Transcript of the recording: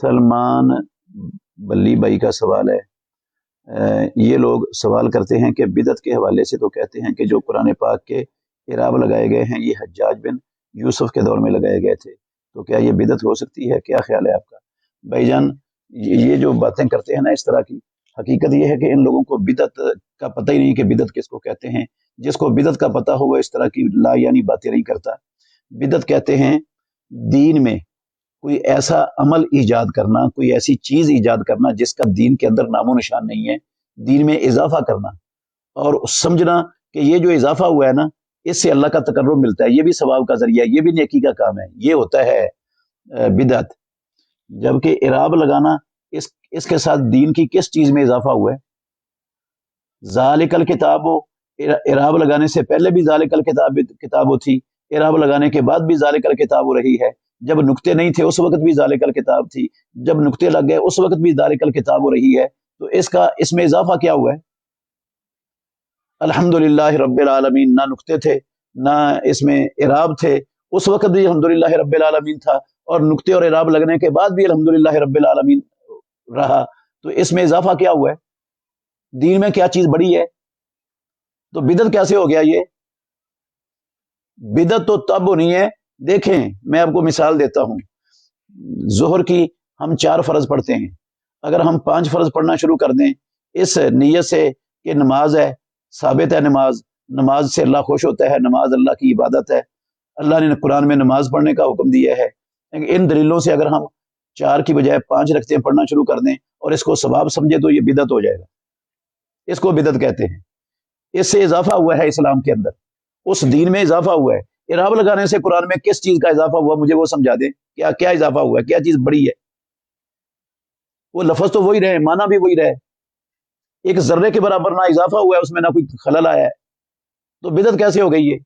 سلمان بلی بھائی کا سوال ہے۔ یہ لوگ سوال کرتے ہیں کہ بدعت کے حوالے سے تو کہتے ہیں کہ جو قرآن پاک کے اعراب لگائے گئے ہیں یہ حجاج بن یوسف کے دور میں لگائے گئے تھے، تو کیا یہ بدعت ہو سکتی ہے؟ کیا خیال ہے آپ کا؟ بھائی جان، یہ جو باتیں کرتے ہیں نا اس طرح کی، حقیقت یہ ہے کہ ان لوگوں کو بدعت کا پتہ ہی نہیں کہ بدعت کس کو کہتے ہیں۔ جس کو بدعت کا پتہ ہو وہ اس طرح کی لا یعنی باتیں نہیں کرتا۔ بدعت کہتے ہیں دین میں کوئی ایسا عمل ایجاد کرنا، کوئی ایسی چیز ایجاد کرنا جس کا دین کے اندر نام و نشان نہیں ہے، دین میں اضافہ کرنا اور سمجھنا کہ یہ جو اضافہ ہوا ہے نا اس سے اللہ کا تقرب ملتا ہے، یہ بھی ثواب کا ذریعہ ہے، یہ بھی نیکی کا کام ہے، یہ ہوتا ہے بدعت۔ جبکہ اعراب لگانا اس کے ساتھ دین کی کس چیز میں اضافہ ہوا ہے؟ ذالک الکتاب، اعراب لگانے سے پہلے بھی ذالک کتاب تھی، اعراب لگانے کے بعد بھی ذالک الکتاب رہی ہے، جب نقطے نہیں تھے اس وقت بھی ذالک الکتاب تھی، جب نقطے لگ گئے اس وقت بھی ذالک الکتاب رہی ہے، تو اس میں اضافہ کیا ہوا ہے؟ الحمدللہ رب العالمین، نہ نقطے تھے نہ اس میں اعراب تھے، اس وقت بھی الحمدللہ رب العالمین تھا، اور نقطے اور اعراب لگنے کے بعد بھی الحمدللہ رب العالمین رہا، تو اس میں اضافہ کیا ہوا ہے؟ دین میں کیا چیز بڑی ہے؟ تو بدعت کیسے ہو گیا؟ یہ بدعت تو تب ہونی ہے، دیکھیں میں آپ کو مثال دیتا ہوں، ظہر کی ہم 4 فرض پڑھتے ہیں، اگر ہم 5 فرض پڑھنا شروع کر دیں اس نیت سے کہ نماز ہے، ثابت ہے نماز سے اللہ خوش ہوتا ہے، نماز اللہ کی عبادت ہے، اللہ نے قرآن میں نماز پڑھنے کا حکم دیا ہے، ان دلیلوں سے اگر ہم 4 کی بجائے 5 رکھتے ہیں پڑھنا شروع کر دیں اور اس کو ثواب سمجھے تو یہ بدعت ہو جائے گا، اس کو بدعت کہتے ہیں۔ اس سے اضافہ ہوا ہے اسلام کے اندر، اس دین میں اضافہ ہوا ہے۔ اعراب لگانے سے قرآن میں کس چیز کا اضافہ ہوا؟ مجھے وہ سمجھا دیں، کیا اضافہ ہوا ہے؟ کیا چیز بڑی ہے؟ وہ لفظ تو وہی رہے، معنی بھی وہی رہے، ایک ذرے کے برابر نہ اضافہ ہوا ہے اس میں نہ کوئی خلل آیا ہے، تو بدعت کیسے ہو گئی ہے؟